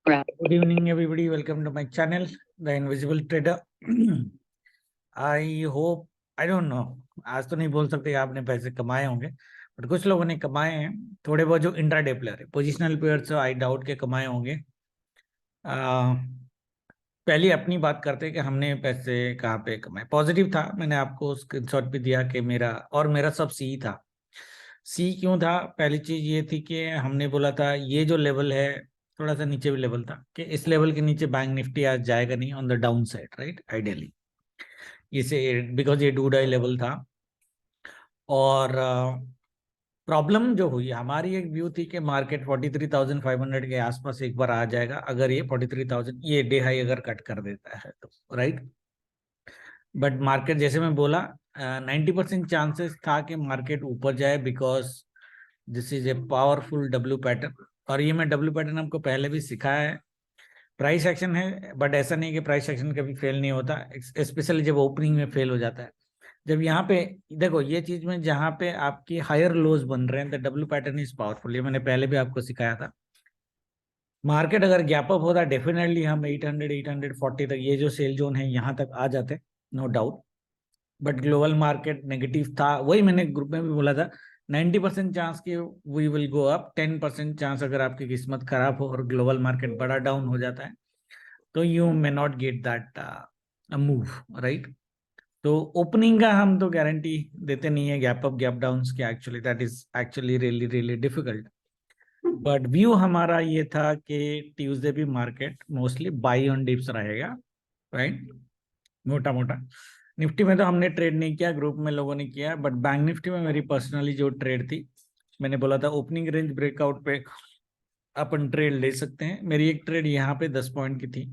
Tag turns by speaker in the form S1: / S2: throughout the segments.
S1: Good evening, everybody. Welcome to my channel, The Invisible Trader. I hope, I don't know, आज तो नहीं बोल सकते कि आपने पैसे कमाए होंगे, बट कुछ लोगों ने कमाए हैं थोड़े बहुत। जो इंट्राडे प्लेयर है, पोजिशनल प्लेयर से आई डाउट के कमाए होंगे। पहले अपनी बात करते हैं कि हमने पैसे कहाँ पे कमाए। पॉजिटिव था, मैंने आपको स्क्रीनशॉट भी दिया कि मेरा सब सी था। सी क्यों था? पहली चीज ये थी कि हमने बोला था ये जो लेवल है, थोड़ा सा नीचे भी लेवल था कि इस लेवल के नीचे बैंक निफ्टी आज जाएगा नहीं on the down side, right? Ideally इसे, बिकॉज ये डू डाई लेवल था। और प्रॉब्लम जो हुई, हमारी एक व्यू थी कि मार्केट 43,500 के आसपास एक बार आ जाएगा, अगर ये 43,000 ये डे हाई अगर कट कर देता है तो, राइट? बट मार्केट, जैसे मैं बोला, 90% चांसेस था कि मार्केट ऊपर जाए, because this is a powerful W pattern. और ये मैं डब्ल्यू पैटर्न आपको पहले भी सिखाया है। प्राइस एक्शन है, बट ऐसा नहीं कि प्राइस एक्शन कभी फेल नहीं होता, स्पेशली जब ओपनिंग में फेल हो जाता है। जब यहाँ पे देखो ये चीज में, जहाँ पे आपकी हायर लोज बन रहे हैं, तो डब्ल्यू पैटर्न इज पावरफुल। ये मैंने पहले भी आपको सिखाया था। मार्केट अगर गैप अप होता, डेफिनेटली हम 800 840 तक, ये जो सेल जोन है, यहाँ तक आ जाते, no doubt. But global market negative था, वही मैंने ग्रुप में भी बोला था। 90% चांस कि we will go up, 10% chance अगर आपकी किस्मत खराब हो और ग्लोबल मार्केट बड़ा डाउन हो जाता है, तो you may not get that move, right? तो ओपनिंग का हम तो गारंटी देते नहीं है, गैप अप गैप डाउन की। Actually that is actually really really difficult. But view हमारा ये था कि ट्यूसडे भी market mostly by on dips रहेगा, राइट? मोटा मोटा निफ्टी में तो हमने ट्रेड नहीं किया, ग्रुप में लोगों ने किया। बट बैंक निफ्टी में मेरी पर्सनली जो ट्रेड थी, मैंने बोला था ओपनिंग रेंज ब्रेकआउट पे अपन ट्रेड ले सकते हैं। मेरी एक ट्रेड यहाँ पे 10 पॉइंट की थी,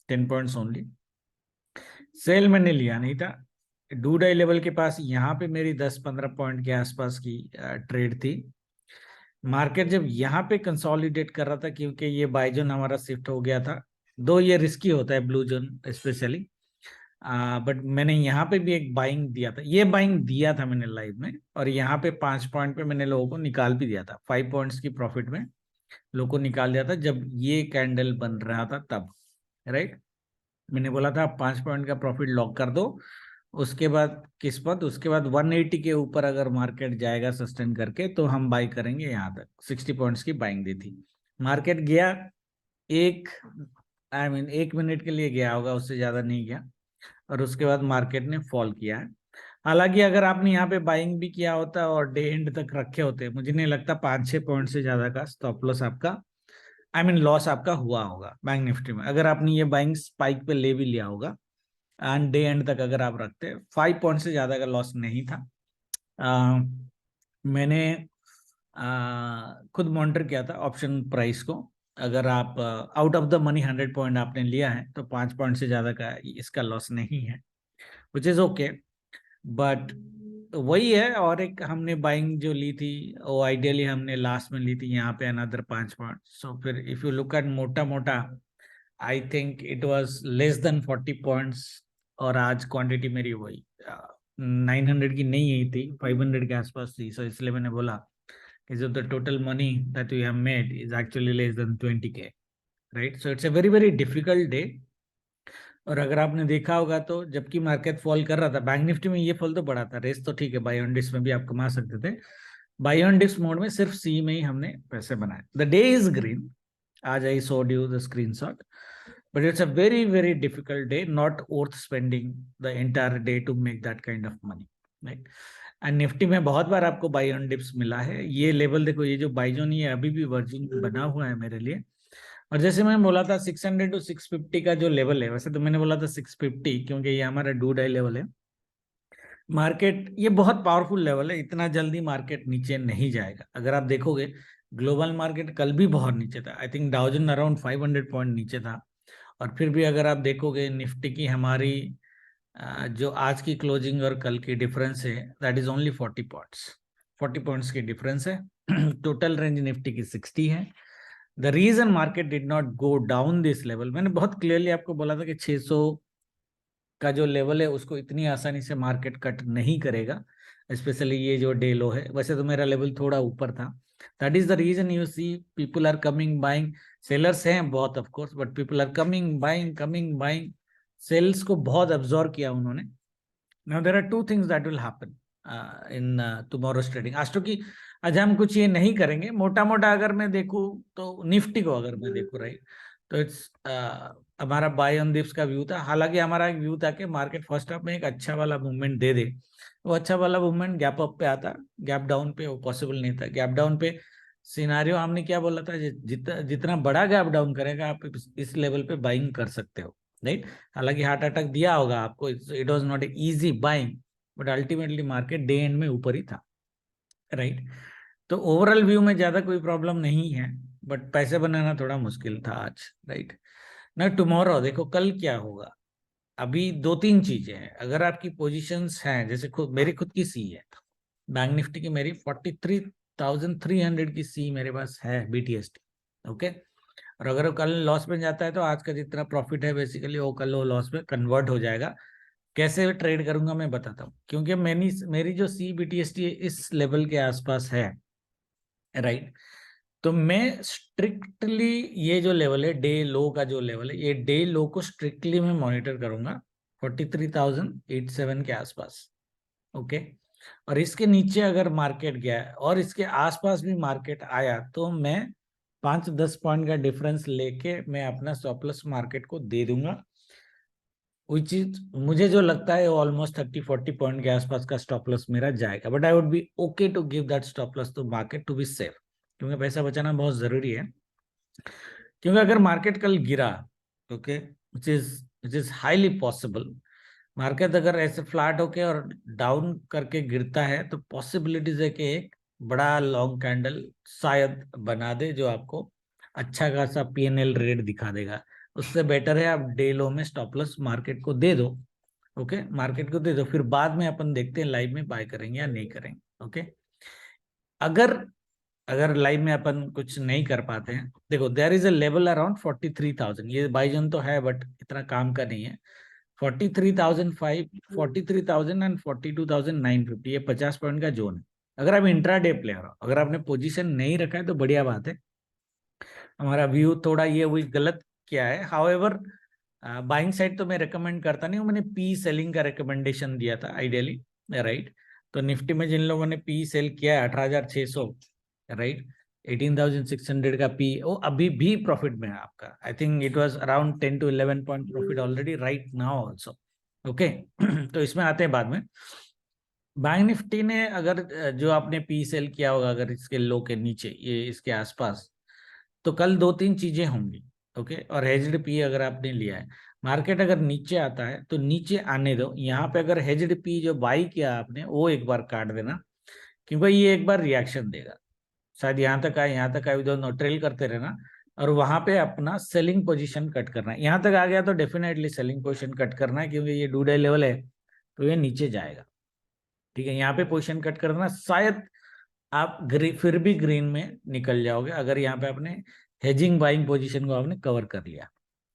S1: 10 पॉइंट्स ओनली। सेल मैंने लिया नहीं था। डू डाई लेवल के पास यहाँ पे मेरी 10-15 पॉइंट के आसपास की ट्रेड थी। मार्केट जब यहाँ पे कंसोलिडेट कर रहा था, क्योंकि ये बाय जोन हमारा शिफ्ट हो गया था, दो ये रिस्की होता है ब्लू जोन स्पेशली। बट मैंने यहाँ पे भी एक बाइंग दिया था, ये बाइंग दिया था मैंने लाइव में। और यहाँ पे 5 पॉइंट पे मैंने लोगों को निकाल भी दिया था, 5 पॉइंट्स की प्रॉफिट में लोगों को निकाल दिया था, जब ये कैंडल बन रहा था तब, राइट? मैंने बोला था 5 पॉइंट का प्रॉफिट लॉक कर दो। उसके बाद किस्मत, उसके बाद 180 के ऊपर अगर मार्केट जाएगा सस्टेन करके, तो हम बाई करेंगे। यहाँ तक 60 पॉइंट्स की बाइंग दी थी। मार्केट गया एक, आई मीन 1 मिनट के लिए गया होगा, उससे ज्यादा नहीं गया। और उसके बाद मार्केट ने फॉल किया है। हालांकि अगर आपने यहाँ पे बाइंग भी किया होता और डे एंड तक रखे होते, मुझे नहीं लगता 5-6 पॉइंट से ज्यादा का स्टॉप लॉस आपका, आई मीन लॉस आपका हुआ होगा बैंक निफ्टी में, अगर आपने ये बाइंग स्पाइक पे ले भी लिया होगा। एंड डे एंड तक अगर आप रखते, 5 पॉइंट से ज्यादा का लॉस नहीं था। मैंने खुद मॉनिटर किया था ऑप्शन प्राइस को। अगर आप out of the money 100 point आपने लिया है, तो 5 पॉइंट से ज्यादा का इसका लॉस नहीं है, विच इज ओके। बट वही है। और एक हमने बाइंग जो ली थी, वो आइडियली हमने लास्ट में ली थी, यहाँ पे अनदर 5 पॉइंट। सो फिर इफ यू लुक एट मोटा मोटा, I think it was less than 40 points. और आज क्वांटिटी मेरी वही 900 की नहीं ही थी, 500 के आसपास थी। सो इसलिए मैंने बोला कि जो the total money that we have made is actually less than 20K, right? So it's a very very difficult day. और अगर आपने देखा होगा, तो जबकि मार्केट फॉल कर रहा था, बैंक निफ्टी में ये फॉल तो बड़ा था, रेस तो ठीक है, बाय ऑन डिप्स में भी आप कमा सकते थे। बाय ऑन डिप्स मोड में सिर्फ सी में ही हमने पैसे बनाए। द डे इज ग्रीन, आज I showed you the screenshot, but it's a very very difficult day, not worth spending the entire day to make that kind of money, right? And Nifty में बहुत बार आपको bye on dips मिला है। ये level देखो, ये जो buy zone, ये अभी भी वर्जिन बना हुआ है मेरे लिए। और जैसे मैं बोला था 600 to 650 का जो लेवल है, वैसे तो मैंने बोला था 650, क्योंकि ये हमारा डू डाई लेवल है। मार्केट ये बहुत पावरफुल लेवल है, इतना जल्दी मार्केट नीचे नहीं जाएगा। अगर आप देखोगे, ग्लोबल मार्केट कल भी बहुत नीचे था, आई थिंक डाउजन अराउंड 500 पॉइंट नीचे था। और फिर भी अगर आप देखोगे निफ्टी की, हमारी जो आज की क्लोजिंग और कल की डिफरेंस है, that is only 40 points. 40 points की डिफरेंस है। टोटल रेंज निफ्टी की 60 है। The reason market did not go down this level, मैंने बहुत क्लियरली आपको बोला था कि 600 का जो लेवल है, उसको इतनी आसानी से मार्केट कट नहीं करेगा, स्पेशली ये जो डे लो है। वैसे तो मेरा लेवल थोड़ा ऊपर था, that is the reason you see people are coming buying. Sellers हैं बहुत of course, but people are coming buying. Sales को बहुत अब्जॉर्व किया उन्होंने. Now there are two things that will happen in tomorrow's trading. आज तो की आज हम कुछ ये नहीं करेंगे. मोटा मोटा अगर मैं देखूं तो निफ्टी को अगर मैं देखूं, राइट, तो इट्स हमारा बाय ऑन दिप्स का व्यू था. हालांकि हमारा एक व्यू था कि मार्केट फर्स्ट हाफ में एक अच्छा वाला मूवमेंट दे दे. वो अच्छा वाला मूवमेंट गैप अप पे आता, गैप डाउन पे वो पॉसिबल नहीं था. गैप डाउन पे सिनारियो हमने क्या बोला था, जितना बड़ा गैप डाउन करेगा आप इस लेवल पे बाइंग कर सकते हो, राइट. हालांकि हार्ट अटैक दिया होगा आपको, it was not a easy buying, but ultimately market day and में ऊपर ही था, राइट. तो ओवरऑल व्यू में ज्यादा कोई प्रॉब्लम नहीं है, बट पैसे बनाना थोड़ा मुश्किल था आज, राइट. ना टुमारो देखो कल क्या होगा. अभी दो तीन चीजें हैं. अगर आपकी पोजीशंस हैं, जैसे मेरी खुद की सी है बैंक निफ्टी की, मेरी 43,300 की सी मेरे पास है BTST, ओके. और अगर वो कल लॉस में जाता है तो आज का जितना प्रॉफिट है बेसिकली वो कल वो लॉस में कन्वर्ट हो जाएगा. कैसे ट्रेड करूंगा मैं बताता हूँ, क्योंकि मेरी जो सी BTST इस लेवल के आसपास है, राइट. तो मैं स्ट्रिक्टली ये जो लेवल है डे लो का जो लेवल है, ये डे लो को स्ट्रिक्टली मैं मॉनिटर करूंगा 43,087 के आसपास, ओके. और इसके नीचे अगर मार्केट गया और इसके आसपास भी मार्केट आया तो मैं 5-10 पॉइंट का डिफरेंस लेके मैं अपना स्टॉप लॉस मार्केट को दे दूंगा. विच इज मुझे जो लगता है ऑलमोस्ट 30-40 पॉइंट के आसपास का स्टॉप लॉस मेरा जाएगा. But I would be okay to give that stop loss to market to be safe, क्योंकि पैसा बचाना बहुत जरूरी है. क्योंकि अगर मार्केट कल गिरा, okay, which is highly possible, market अगर ऐसे फ्लैट होके और डाउन करके गिरता है तो पॉसिबिलिटीज है कि एक बड़ा लॉन्ग कैंडल शायद बना दे जो आपको अच्छा खासा PNL रेट दिखा देगा. उससे बेटर है आप डे लो में स्टॉप लॉस मार्केट को दे दो, ओके. मार्केट को दे दो, फिर बाद में अपन देखते हैं लाइव में बाय करेंगे या नहीं करेंगे, ओके. अगर अगर लाइव में अपन कुछ नहीं कर पाते हैं, देखो there is a level around 43,000. ये बाइजन तो है बट इतना काम का नहीं है. 43,005, 43,000 एंड 42,950, ये 50 पॉइंट का जोन है. अगर आप इंट्राडे प्लेयर हो, अगर आपने पोजीशन नहीं रखा है तो बढ़िया बात है. हमारा व्यू थोड़ा ये हुई गलत क्या है. हाउएवर बाइंग साइड तो मैं रिकमेंड करता नहीं हूँ. मैंने पी सेलिंग का रिकमेंडेशन दिया था आइडियली, राइट. तो निफ्टी में जिन लोगों ने पी सेल किया है 18,600, राइट, 18,600 का पी, वो अभी भी प्रॉफिट में है आपका. I think it was around 10 to 11 point profit already right now also, okay. तो इसमें आते हैं बाद में. बैंक निफ्टी ने अगर जो आपने पी सेल किया होगा अगर इसके लो के नीचे ये इसके आसपास, तो कल दो तीन चीजें होंगी, ओके. और हेज्ड पी अगर आपने लिया है, मार्केट अगर नीचे आता है तो नीचे आने दो. यहाँ पे अगर हेज्ड पी जो बाई किया आपने वो एक बार काट देना, क्योंकि ये एक बार रिएक्शन देगा. शायद यहाँ तक आए, उधर ट्रेल करते रहना और वहां पे अपना सेलिंग पोजीशन कट करना है. यहाँ तक आ गया तो डेफिनेटली सेलिंग पोजीशन कट करना है, क्योंकि ये 2 डे लेवल है तो ये नीचे जाएगा, ठीक है. यहाँ पे पोजीशन कट करना, शायद आप फिर भी ग्रीन में निकल जाओगे अगर यहाँ पे आपने हेजिंग बाइंग पोजीशन को आपने कवर कर लिया,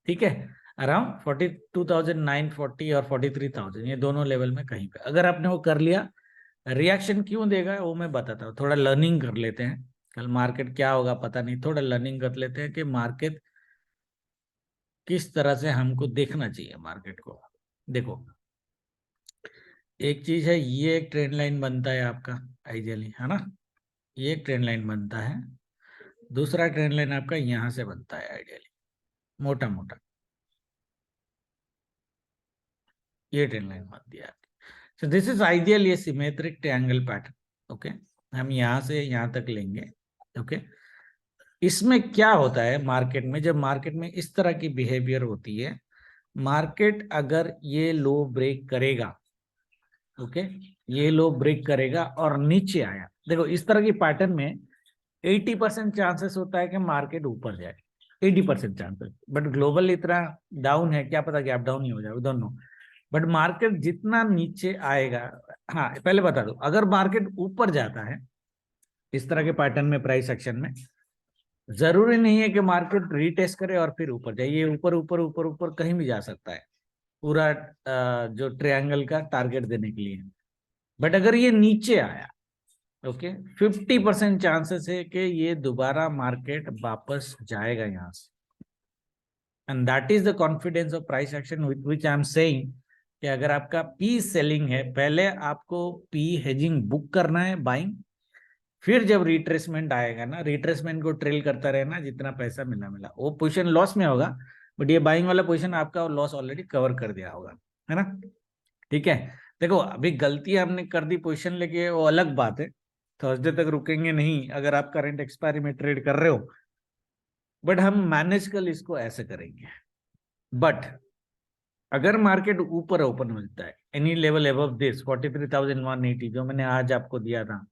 S1: ठीक है. अराउंड 42,940 और 43,000 ये दोनों लेवल में कहीं पे अगर आपने वो कर लिया. रिएक्शन क्यों देगा वो मैं बताता हूँ. थोड़ा लर्निंग कर लेते हैं, कल मार्केट क्या होगा पता नहीं. थोड़ा लर्निंग कर लेते हैं कि मार्केट किस तरह से हमको देखना चाहिए मार्केट को. देखो एक चीज है, ये एक ट्रेंड लाइन बनता है आपका आइडियली, है ना. ये एक ट्रेंड लाइन बनता है. दूसरा ट्रेंड लाइन आपका यहाँ से बनता है आइडियली, मोटा मोटा ये ट्रेंड लाइन बनती है आपकी. सो दिस इज आइडियल, ये सिमेट्रिक ट्रायंगल पैटर्न, ओके. हम यहाँ से यहाँ तक लेंगे, ओके. इसमें क्या होता है मार्केट में, जब मार्केट में इस तरह की बिहेवियर होती है, मार्केट अगर ये लो ब्रेक करेगा, ओके, ये लो ब्रेक करेगा और नीचे आया, देखो इस तरह की पैटर्न में 80% चांसेस होता है कि मार्केट ऊपर जाए, 80% चांसेस. बट ग्लोबल इतना डाउन है, क्या पता गैप डाउन ही हो जाए, दोनों. बट मार्केट जितना नीचे आएगा, हाँ पहले बता दो, अगर मार्केट ऊपर जाता है इस तरह के पैटर्न में प्राइस एक्शन में, जरूरी नहीं है कि मार्केट रीटेस्ट करे और फिर ऊपर जाए. ये ऊपर ऊपर ऊपर ऊपर कहीं भी जा सकता है पूरा जो ट्रायंगल का टारगेट देने के लिए. बट अगर ये नीचे आया, ओके, 50% चांसेस है कि ये दोबारा मार्केट वापस जाएगा यहाँ से, and that is the confidence of price action with which I am saying कि अगर आपका पी सेलिंग है, पहले आपको पी हेजिंग बुक करना है बाइंग, फिर जब रिट्रेसमेंट आएगा ना, रिट्रेसमेंट को ट्रेल करता रहना, जितना पैसा मिला मिला, वो पोजीशन लॉस में होगा, बट ये बाइंग वाला पोजीशन आपका लॉस ऑलरेडी कवर कर दिया होगा, है ना। ठीक है, देखो अभी गलती हमने कर दी पोजीशन लेके, वो अलग बात है, थर्सडे तक रुकेंगे नहीं अगर आप करंट एक्सपायरी में ट्रेड कर रहे हो, बट हम मैनेज कल इसको ऐसे करेंगे। बट अगर मार्केट ऊपर ओपन मिलता है एनी लेवल अबव दिस 43,180 जो मैंने आज आपको दिया था,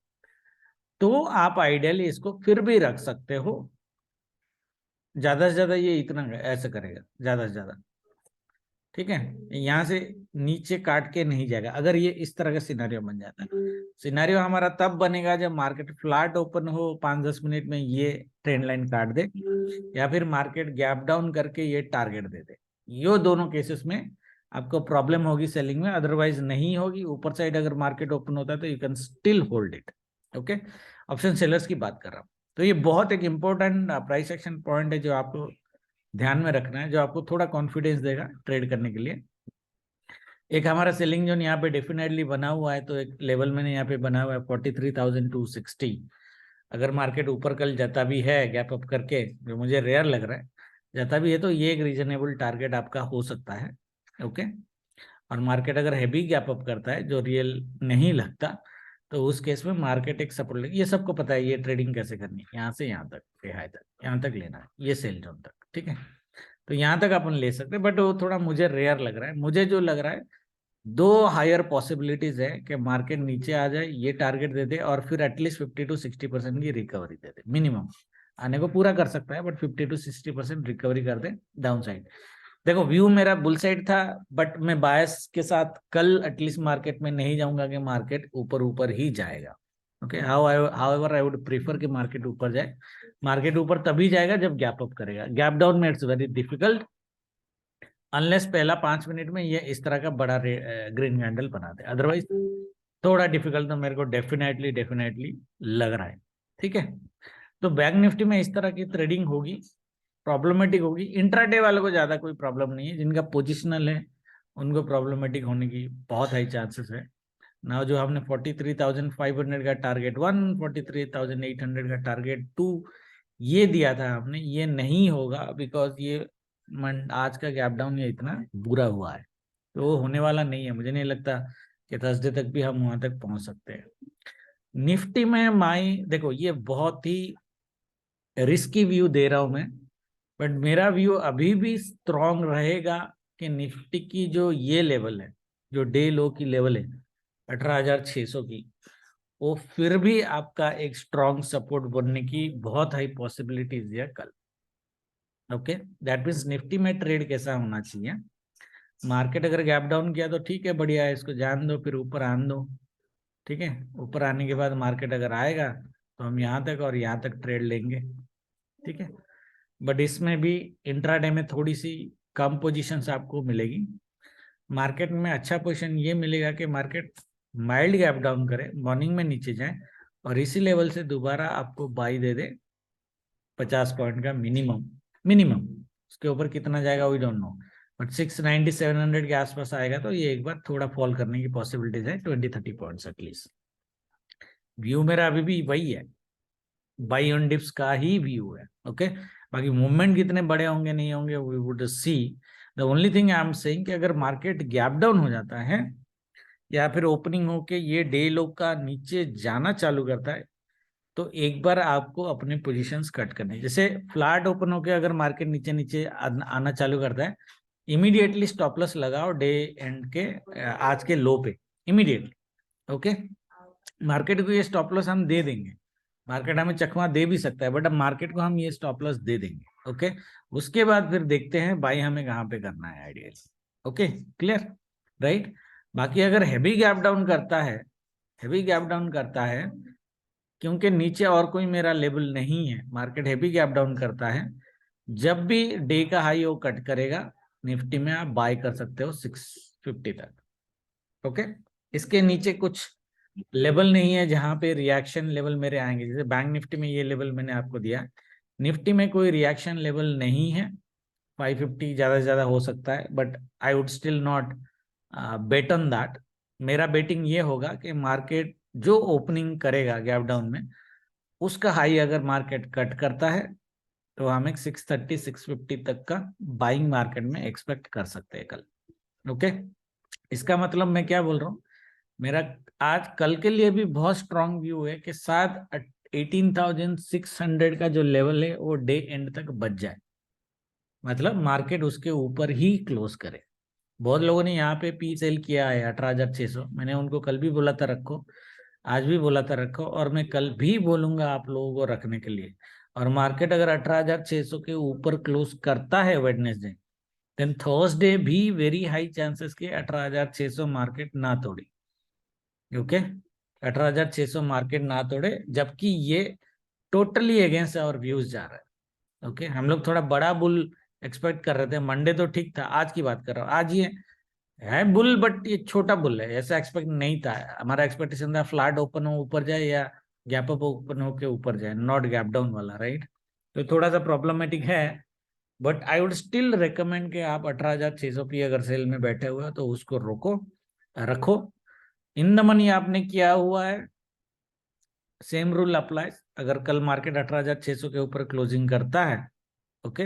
S1: तो आप आइडियली इसको फिर भी रख सकते हो, ज्यादा से ज्यादा ये इतना ऐसे करेगा ज्यादा से ज्यादा। ठीक है, यहाँ से नीचे काट के नहीं जाएगा अगर ये इस तरह का सिनारियो बन जाता है। सिनारियो हमारा तब बनेगा जब मार्केट फ्लैट ओपन हो, 5-10 मिनट में ये ट्रेंड लाइन काट दे, या फिर मार्केट गैप डाउन करके ये टारगेट दे दे। ये दोनों केसेस में आपको प्रॉब्लम होगी सेलिंग में, अदरवाइज नहीं होगी। ऊपर साइड अगर मार्केट ओपन होता है तो you can still hold it. Okay, option sellers की बात कर रहा हूँ। तो ये बहुत एक इंपॉर्टेंट प्राइस एक्शन पॉइंट है जो आपको ध्यान में रखना है, जो आपको थोड़ा कॉन्फिडेंस देगा ट्रेड करने के लिए। एक हमारा सेलिंग जोन यहाँ पे डेफिनेटली बना हुआ है, तो एक लेवल मैंने यहाँ पे बना हुआ है 43,260। अगर मार्केट ऊपर कल जाता भी है गैप अप करके, जो मुझे रेयर लग रहा है, जाता भी है, तो ये एक रीजनेबल टारगेट आपका हो सकता है। ओके, और मार्केट अगर हैवी गैप अप करता है, जो रियल नहीं लगता, तो उस केस में मार्केट एक सपोर्ट लेगी। ये सबको पता है ये ट्रेडिंग कैसे करनी है, यहाँ से यहाँ तक, हाई तक, यहाँ तक लेना है, ये सेल जोन तक। ठीक है, तो यहाँ तक अपन ले सकते हैं, बट वो थोड़ा मुझे रेयर लग रहा है। मुझे जो लग रहा है, दो हायर पॉसिबिलिटीज है कि मार्केट नीचे आ जाए, ये टारगेट दे दे, और फिर एटलीस्ट 50-60% की रिकवरी दे दे। मिनिमम आने को पूरा कर सकता है, बट 50-60% रिकवरी कर दे डाउन साइड। देखो व्यू मेरा बुल साइड था, बट मैं बायस के साथ कल एटलीस्ट मार्केट में नहीं जाऊंगा कि मार्केट ऊपर ऊपर ही जाएगा। Okay, however I would prefer कि मार्केट ऊपर जाए। मार्केट ऊपर तभी जाएगा जब गैप अप करेगा। गैप डाउन में इट्स वेरी डिफिकल्ट, अनलेस पहला 5 मिनट में ये इस तरह का बड़ा ग्रीन कैंडल बना दे, अदरवाइज थोड़ा डिफिकल्ट तो मेरे को डेफिनेटली डेफिनेटली लग रहा है। ठीक है, तो बैंक निफ्टी में इस तरह की ट्रेडिंग होगी, प्रॉब्लमेटिक होगी। इंट्राडे वालों को ज्यादा कोई प्रॉब्लम नहीं है, जिनका पोजिशनल है उनको प्रॉब्लमेटिक होने की बहुत हाई चांसेस है ना। जो हमने 43,500 का टारगेट 1, 43,800 का टारगेट 2 ये दिया था हमने, ये नहीं होगा, बिकॉज ये आज का गैप डाउन ये इतना बुरा हुआ है, तो वो होने वाला नहीं है। मुझे नहीं लगता कि थर्सडे तक भी हम वहां तक पहुंच सकते हैं। निफ्टी में माई देखो, ये बहुत ही रिस्की व्यू दे रहा हूं मैं, बट मेरा व्यू अभी भी स्ट्रॉन्ग रहेगा कि निफ्टी की जो ये लेवल है, जो डे लो की लेवल है 18,600 की, वो फिर भी आपका एक स्ट्रॉन्ग सपोर्ट बनने की बहुत हाई पॉसिबिलिटीज है कल। ओके, दैट मीन्स निफ्टी में ट्रेड कैसा होना चाहिए, मार्केट अगर गैप डाउन किया तो ठीक है, बढ़िया है, इसको जान दो, फिर ऊपर आने दो। ठीक है, ऊपर आने के बाद मार्केट अगर आएगा तो हम यहाँ तक और यहाँ तक ट्रेड लेंगे। ठीक है, बट इसमें भी इंट्राडे में थोड़ी सी कम पोजीशंस आपको मिलेगी। मार्केट में अच्छा पोजीशन ये मिलेगा कि मार्केट माइल्ड गैप डाउन करे, मॉर्निंग में नीचे जाए, और इसी लेवल से दोबारा आपको बाई दे दे 50 पॉइंट का मिनिमम। मिनिमम उसके ऊपर कितना जाएगा वी डोंट नो, बट 690-700 के आसपास आएगा तो ये एक बार थोड़ा फॉल करने की पॉसिबिलिटीज है, 20-30 पॉइंट्स एटलीस्ट। व्यू मेरा अभी भी वही है, बाई ऑन डिप्स का ही व्यू है। ओके, बाकी मूवमेंट कितने बड़े होंगे नहीं होंगे we would see. The only thing I am saying कि अगर मार्केट गैप डाउन हो जाता है, या फिर ओपनिंग होके ये डे लो का नीचे जाना चालू करता है, तो एक बार आपको अपने पोजीशंस कट करने, जैसे फ्लैट ओपन होके अगर मार्केट नीचे नीचे आना चालू करता है, इमीडिएटली स्टॉप लॉस लगाओ डे एंड के आज के लो पे इमीडिएटली। ओके, मार्केट को ये स्टॉप लॉस हम दे देंगे, मार्केट हमें चकमा दे भी सकता है, बट अब मार्केट को हम ये स्टॉप लॉस दे देंगे। ओके, उसके बाद फिर देखते हैं बाई हमें कहाँ पे करना है आइडियली। Okay, clear, right. बाकी अगर हैवी गैप डाउन करता है, हैवी गैप डाउन करता है, क्योंकि नीचे और कोई मेरा लेवल नहीं है, मार्केट हैवी गैप डाउन करता है, जब भी डे का हाई वो कट करेगा, निफ्टी में आप बाय कर सकते हो 650 तक। ओके, इसके नीचे कुछ लेवल नहीं है जहां पे रिएक्शन लेवल मेरे आएंगे। जैसे बैंक निफ्टी में ये लेवल मैंने आपको दिया, निफ्टी में कोई रिएक्शन लेवल नहीं है। 550 ज्यादा से ज्यादा हो सकता है, but I would still not bet on that. मेरा बेटिंग ये होगा कि मार्केट जो ओपनिंग करेगा गैप डाउन में, उसका हाई अगर मार्केट कट करता है तो हम एक 630 650 तक का बाइंग मार्केट में एक्सपेक्ट कर सकते हैं कल। ओके, इसका मतलब मैं क्या बोल रहा हूँ, मेरा आज कल के लिए भी बहुत स्ट्रांग व्यू है कि शायद 18,600 का जो लेवल है वो डे एंड तक बच जाए, मतलब मार्केट उसके ऊपर ही क्लोज करे। बहुत लोगों ने यहाँ पे पी सेल किया है 18,600, मैंने उनको कल भी बोला था रखो, आज भी बोला था रखो, और मैं कल भी बोलूंगा आप लोगों को रखने के लिए। और मार्केट अगर 18,600 के ऊपर क्लोज करता है वेडनेसडे, देन थर्सडे भी वेरी हाई चांसेस के 18,600 मार्केट ना तोड़े। ओके, 18,600 मार्केट ना तोड़े, जबकि ये टोटली अगेंस्ट आवर व्यूज जा रहा है। ओके, हम लोग थोड़ा बड़ा बुल एक्सपेक्ट कर रहे थे, मंडे तो ठीक था, आज की बात कर रहा हूँ, आज ये है बुल, बट ये छोटा बुल है, ऐसा एक्सपेक्ट नहीं था। हमारा एक्सपेक्टेशन था फ्लैट ओपन हो ऊपर जाए या गैप अप ओपन हो के ऊपर जाए, नॉट गैप डाउन वाला, राइट। तो थोड़ा सा प्रॉब्लमेटिक है, but I would still recommend कि आप 18,600 की अगर सेल में बैठे हुए हो तो उसको रोको, रखो। इन द मनी आपने किया हुआ है, सेम रूल अप्लाई। अगर कल मार्केट 18,600 के ऊपर क्लोजिंग करता है, ओके,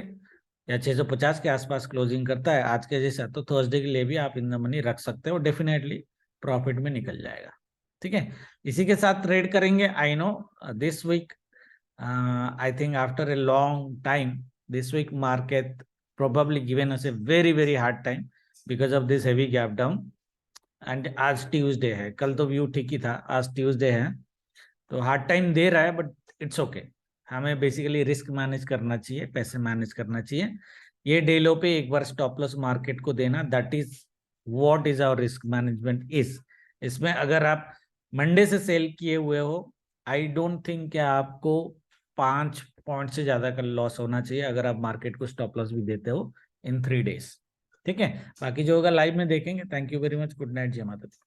S1: या 650 के आसपास क्लोजिंग करता है आज के जैसा, तो थर्सडे के लिए भी आप इन द मनी रख सकते हो, डेफिनेटली प्रॉफिट में निकल जाएगा। ठीक है, इसी के साथ ट्रेड करेंगे। I know this week, I think after a long time, this week market probably given us a very very hard time because of this heavy gap down। And आज ट्यूसडे है, कल तो व्यू ठीक ही था, आज Tuesday है, तो hard time दे रहा है, बट इट्स ओके। हमें बेसिकली रिस्क मैनेज करना चाहिए, पैसे मैनेज करना चाहिए। ये डे लो पे एक बार स्टॉप लॉस मार्केट को देना, that is what is our risk management is. इसमें अगर आप मंडे से सेल किए हुए हो, आई डोंट थिंक कि आपको 5 पॉइंट से ज्यादा का लॉस होना चाहिए अगर आप मार्केट को स्टॉप लॉस भी देते हो इन 3 days। ठीक है, बाकी जो होगा लाइव में देखेंगे। Thank you very much, good night, जय माता दी।